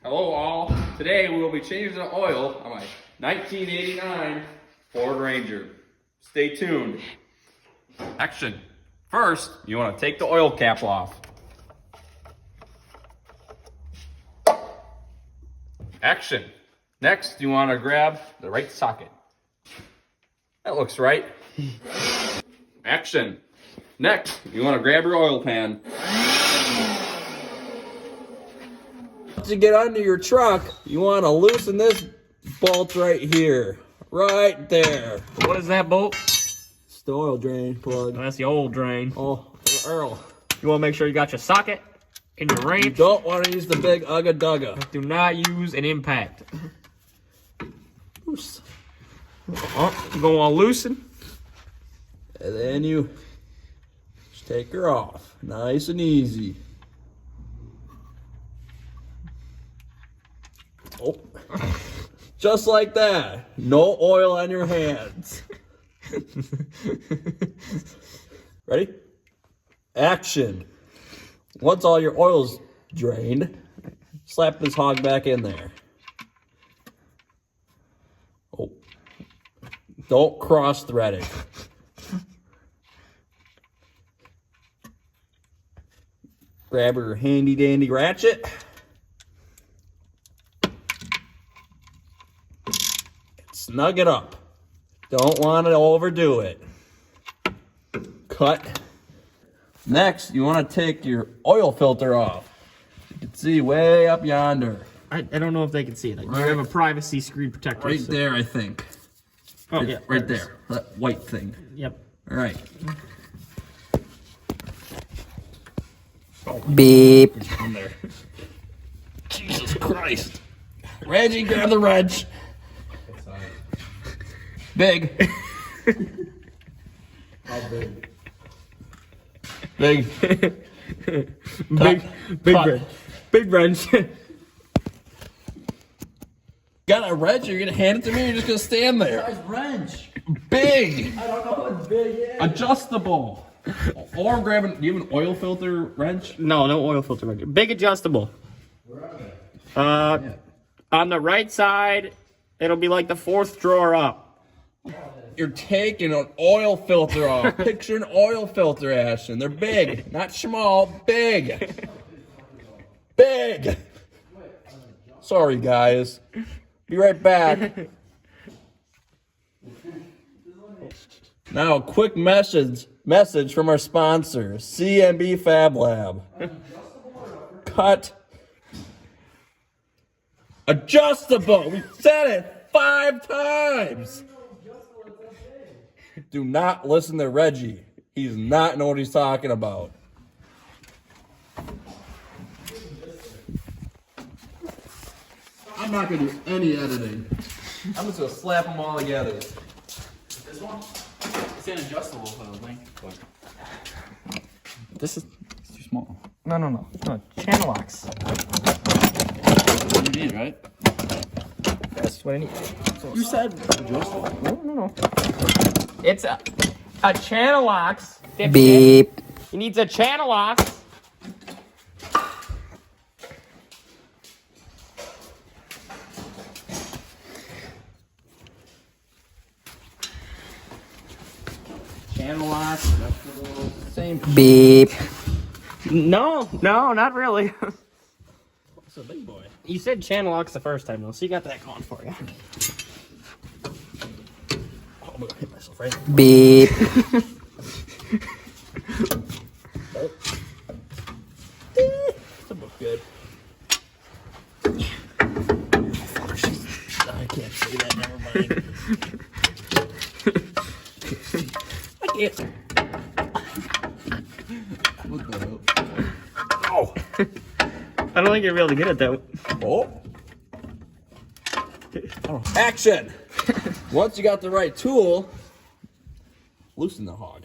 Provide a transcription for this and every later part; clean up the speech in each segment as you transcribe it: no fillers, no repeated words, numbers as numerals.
Hello all. Today we will be changing the oil on my 1989 Ford Ranger. Stay tuned. Action. First, you want to take the oil cap off. Action. Next, you want to grab the right socket. That looks right. Action. Next, you want to grab your oil pan. To get under your truck, you want to loosen this bolt right here. Right there. What is that bolt? It's the oil drain plug. Oh, that's the old drain. Oh, Earl. You want to make sure you got your socket and your You wrench. don't want to use the big Ugga Dugga. Do not use an impact. Loose. You gonna want to loosen. And then you just take her off. Nice and easy. Oh. Just like that. No oil on your hands. Ready? Action. Once all your oil's drained, slap this hog back in there. Oh. Don't cross thread it. Grab your handy dandy ratchet. Snug it up. Don't want to overdo it. Cut. Next, you want to take your oil filter off. You can see way up yonder. I don't know if they can see it. You have a privacy screen protector. Right so- there, I think. Oh, yeah. Right there. That white thing. Yep. All right. Beep. On there. Jesus Christ. Reggie, grab the wrench. Big. How big? Big. Big Cut. wrench. Big wrench. Got a wrench? You're gonna hand it to me? Or you're just gonna stand there? Size wrench. Big. I don't know what big is. Adjustable. Or grabbing. Do you have an oil filter wrench? No oil filter wrench. Big adjustable. Where are they? On the right side, it'll be like the fourth drawer up. You're taking an oil filter off. Picture an oil filter, Ashton. They're big, not small. Big. Big. Sorry, guys. Be right back. Now, a quick message from our sponsor, CMB Fab Lab. Cut. Adjustable. We said it 5 times. Do not listen to Reggie. He does not know what he's talking about. I'm not going to do any editing. I'm just going to slap them all together. This one? It's an adjustable thing. This is It's too small. no. Channel locks. What do you need, right? That's what I need. You said Adjustable. No. It's a channel locks. Beep. He needs a channel locks. Channel locks, adjustable. same. Beep. No, not really. It's a big boy. You said channel locks the first time though, so you got that going for you. Oh, I'm going to hit myself right. Beep. That looks good. I can't say that. Never mind. I can't. What the hell? Oh. I don't think you're able to get it though. Oh. Action! Once you got the right tool, loosen the hog.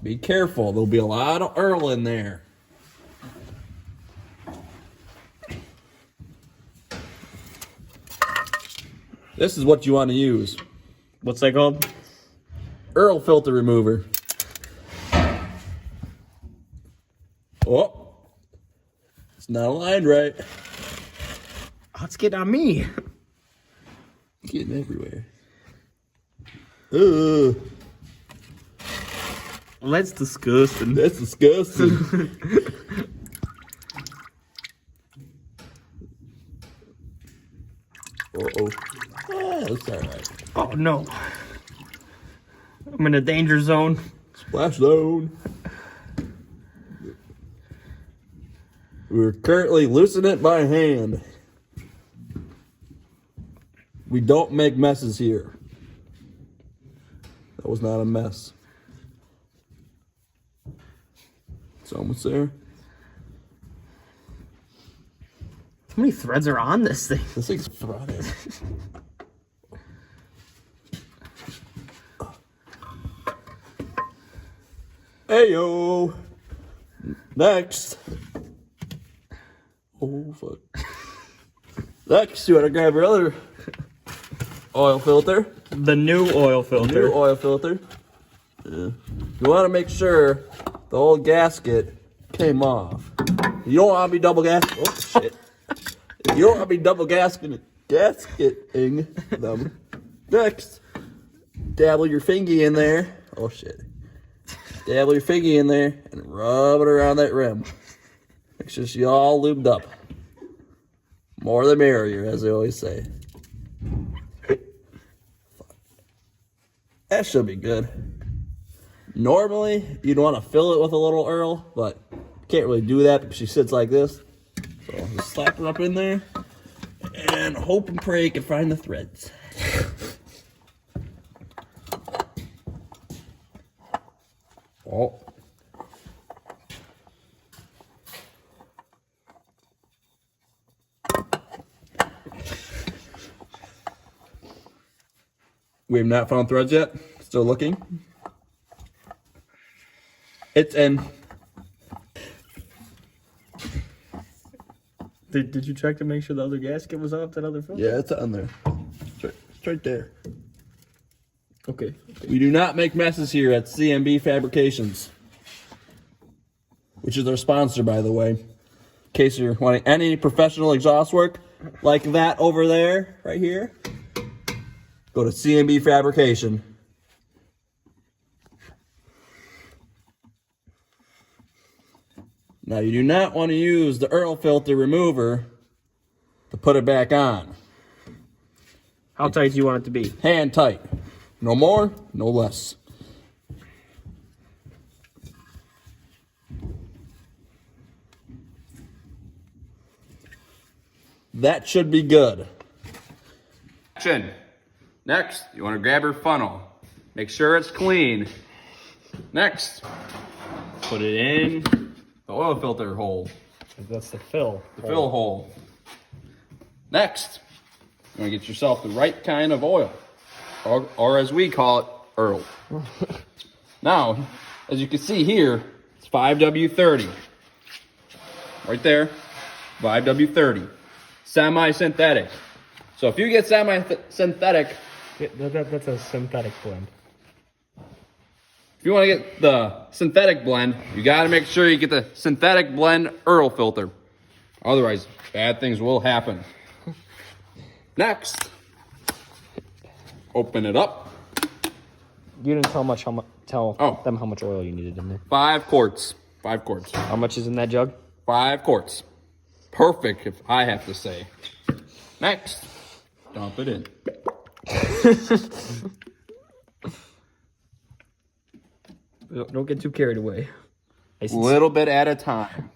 Be careful, there'll be a lot of Earl in there. This is what you want to use. What's that called? Earl filter remover. Oh, it's not aligned right. Oh, it's getting on me. It's getting everywhere. Ugh, Well, that's disgusting. that's disgusting. Uh-oh. Ah, that's alright. Oh no. I'm in a danger zone. Splash zone. We're currently loosening it by hand. We don't make messes here. That was not a mess. It's almost there. How many threads are on this thing? This thing's fried. Hey yo. Next. Oh fuck. Next, you wanna grab your other oil filter. The new oil filter. New oil filter. Yeah. You want to make sure the old gasket came off. You don't want to be double gas. Oh shit! You don't want to be double gasketing them. Next, dabble your fingy in there. Oh shit! Dabble your fingy in there and rub it around that rim. Make sure she's all lubed up. More the merrier, as they always say. That should be good. Normally, you'd want to fill it with a little Earl, but can't really do that because she sits like this. So I'll just slap her up in there and hope and pray you can find the threads. Oh. We have not found threads yet. Still looking. It's in. Did you check to make sure the other gasket was off that other filter? Yeah, it's on there. It's right there. Okay. We do not make messes here at CMB Fabrications, which is our sponsor, by the way. In case you're wanting any professional exhaust work like that over there, right here, go to CMB Fabrication. Now, you do not want to use the Earl filter remover to put it back on. How tight do you want it to be? Hand tight. No more, no less. That should be good. Action. Next, you want to grab your funnel. Make sure it's clean. Next, put it in the oil filter hole, That's the fill. the fill hole. Next, you want to get yourself the right kind of oil, or as we call it, Earl. Now, as you can see here, it's 5W30. Right there, 5W30. Semi-synthetic. So if you get semi-synthetic, That's a synthetic blend. if you want to get the synthetic blend, you got to make sure you get the synthetic blend Earl filter. Otherwise, bad things will happen. Next, open it up. You didn't tell tell Oh. them how much oil you needed in there. 5 quarts. 5 quarts. How much is in that jug? 5 quarts. Perfect, if I have to say. Next, dump it in. Don't get too carried away. Nice and Little bit at a time.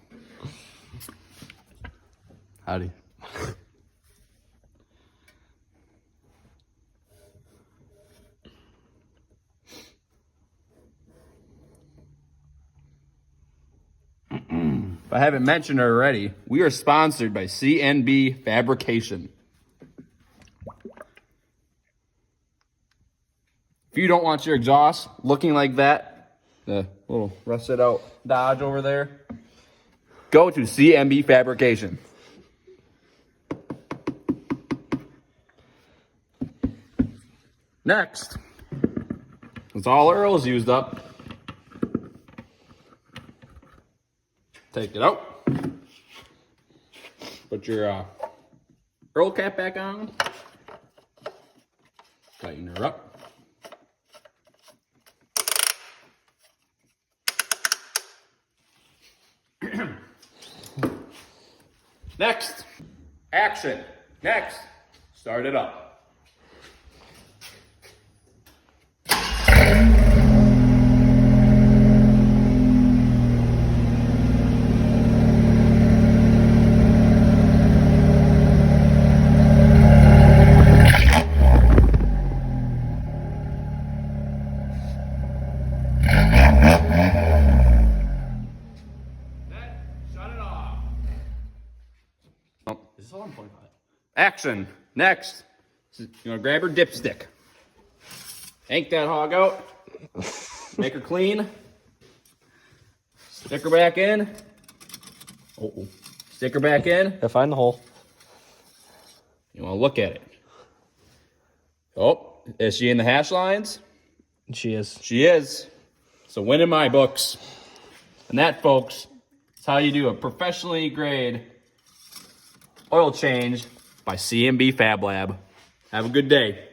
Howdy. If I haven't mentioned it already, we are sponsored by CNB Fabrication. If you don't want your exhaust looking like that, the little rusted out Dodge over there, go to CNB Fabrication. Next, once all Earl's used up, Take it out. Put your roll cap back on. Tighten her up. Next. Action. Next. Start it up. Shut it off. Oh, is this all on 25? Action. Next. You're gonna grab her dipstick. Yank that hog out. Make her clean. Stick her back in. Oh. Stick her back in. Gotta find the hole. You wanna look at it. Oh, is she in the hash lines? She is. She is. So win in my books. And that, folks, is how you do a professionally grade oil change by CMB Fab Lab. Have a good day.